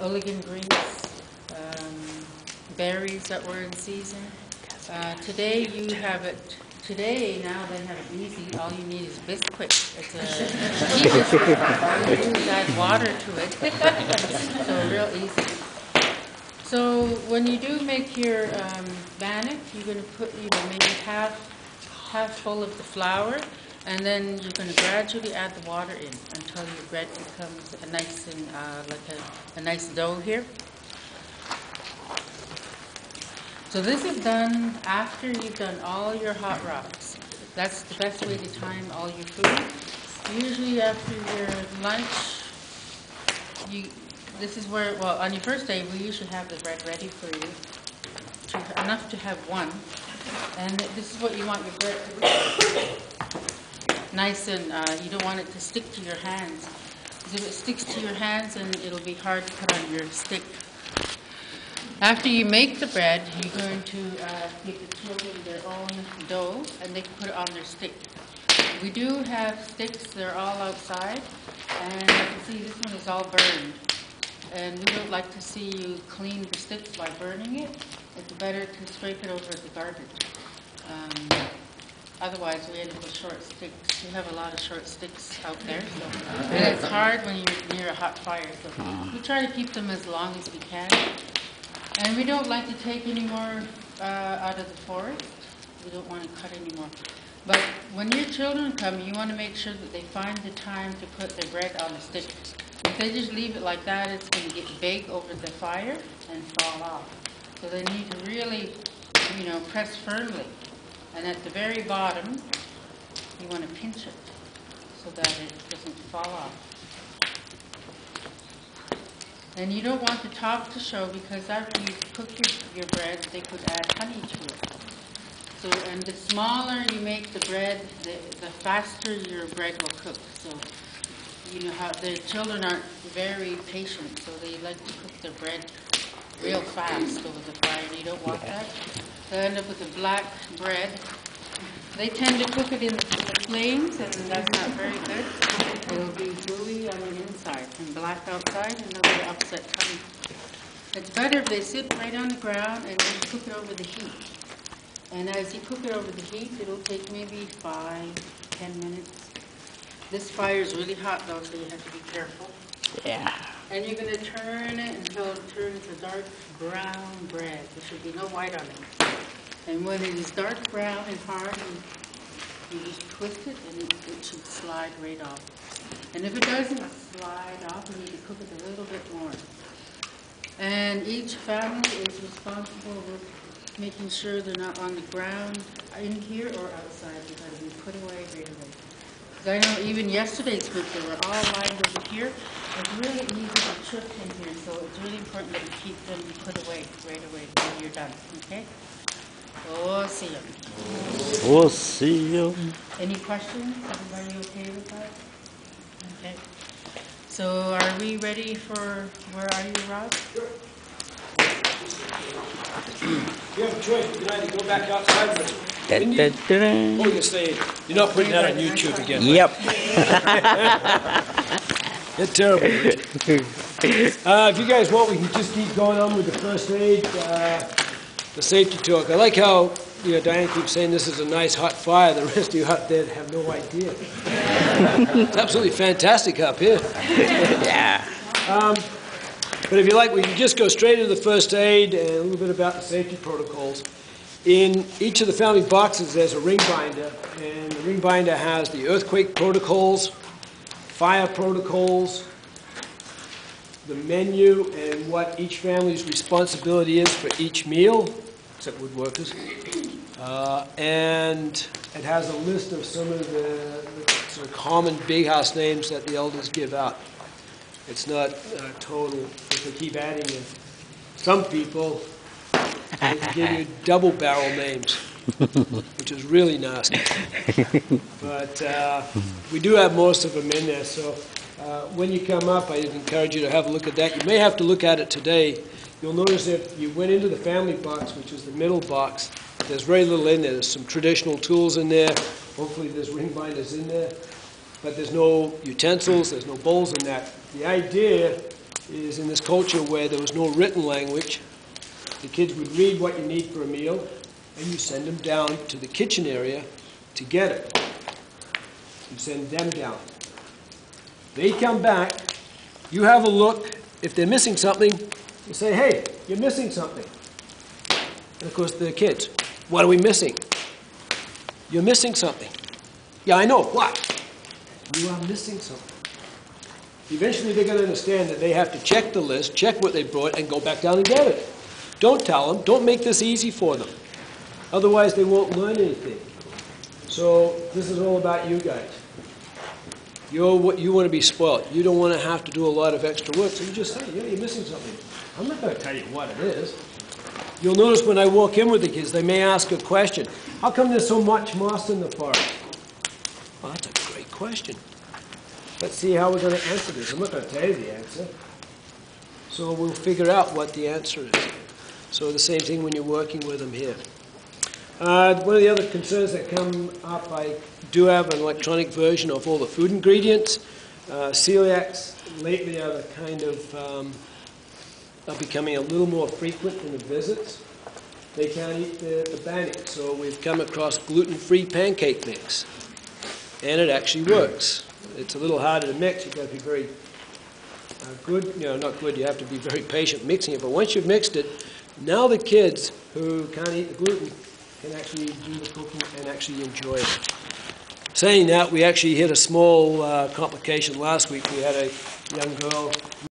Oligan greens, berries that were in season. Today you have it. Today now they have it easy. All you need is Bisquick. It's a tea biscuit. All you do is add water to it. So real easy. So when you do make your bannock, you're going to put, maybe half full of the flour, and then you're going to gradually add the water in until your bread becomes a nice and like a nice dough here. So this is done after you've done all your hot rods. That's the best way to time all your food. Usually after your lunch, this is where, well, on your first day, we usually have the bread ready for you, enough to have one. And this is what you want your bread to be. Nice and, you don't want it to stick to your hands. Because if it sticks to your hands, then it'll be hard to put on your stick. After you make the bread, you're going to give the children their own dough, and they can put it on their stick. We do have sticks, they're all outside, and you can see this one is all burned. And we don't like to see you clean the sticks by burning it. It's better to scrape it over the garbage. Otherwise, we end up with short sticks. We have a lot of short sticks out there, so. And it's hard when you're near a hot fire, so we try to keep them as long as we can. And we don't like to take any more out of the forest. We don't want to cut any more. But when your children come, you want to make sure that they find the time to put their bread on the stick. If they just leave it like that, it's going to get big over the fire and fall off. So they need to really, press firmly. And at the very bottom, you want to pinch it so that it doesn't fall off. And you don't want the top to show, because after you cook your bread, they could add honey to it. So, and the smaller you make the bread, the faster your bread will cook. So, you know how the children aren't very patient, so they like to cook their bread real fast over the fire, and you don't want that. They end up with a black bread. They tend to cook it in the flames, and that's not very good. It'll be gooey on the inside and black outside, and they'll get upset tummy. It's better if they sit right on the ground and just cook it over the heat. And as you cook it over the heat, it'll take maybe 5-10 minutes. This fire is really hot though, so you have to be careful. Yeah. And you're going to turn it until it turns a dark brown bread. There should be no white on it. And when it is dark brown and hard, you just twist it and it should slide right off. And if it doesn't slide off, you need to cook it a little bit more. And each family is responsible for making sure they're not on the ground in here or outside. They've got to be put away right away. I know even yesterday's group, they were all lined over here. It's really easy to trip in here, so it's really important that you keep them put away right away when you're done, okay? Oh, see you. We'll see you. Any questions? Everybody okay with that? Okay. So are we ready for, where are you, Rob? Sure. You have a choice. You can either go back outside or you say, you're not putting that on YouTube again. Yep. You're terrible. If you guys want, we can just keep going on with the first aid, the safety talk. I like how Diane keeps saying this is a nice hot fire. The rest of you out there have no idea. It's absolutely fantastic up here. Yeah. But if you like, we can just go straight into the first aid and a little bit about the safety protocols. In each of the family boxes, there's a ring binder, and the ring binder has the earthquake protocols, fire protocols, the menu, and what each family's responsibility is for each meal, except woodworkers. And it has a list of some of the sort of common big house names that the elders give out. It's not total, if they keep adding in. Some people they give you double barrel names, which is really nasty. But we do have most of them in there, so when you come up, I encourage you to have a look at that. You may have to look at it today. You'll notice if you went into the family box, which is the middle box, there's very little in there. There's some traditional tools in there. Hopefully there's ring binders in there. But there's no utensils, there's no bowls in that. The idea is in this culture where there was no written language, the kids would read what you need for a meal, and you send them down to the kitchen area to get it. You send them down. They come back, you have a look. If they're missing something, you say, hey, you're missing something. And of course, the kids, what are we missing? You're missing something. Yeah, I know. What? You are missing something. Eventually, they're going to understand that they have to check the list, check what they brought, and go back down and get it. Don't tell them. Don't make this easy for them. Otherwise, they won't learn anything. So this is all about you guys. You want to be spoiled. You don't want to have to do a lot of extra work, so you just say, yeah, you're missing something. I'm not going to tell you what it is. You'll notice when I walk in with the kids, they may ask a question. How come there's so much moss in the forest? Well, that's a great question. Let's see how we're going to answer this. I'm not going to tell you the answer. So we'll figure out what the answer is. So the same thing when you're working with them here. One of the other concerns that come up, I do have an electronic version of all the food ingredients. Celiacs lately are are becoming a little more frequent in the visits. They can't eat the bannock, so we've come across gluten-free pancake mix. And it actually works. It's a little harder to mix. You've got to be very good, not good, you have to be very patient mixing it. But once you've mixed it, now the kids who can't eat the gluten can actually do the cooking and actually enjoy it. Saying that, we actually hit a small complication last week. We had a young girl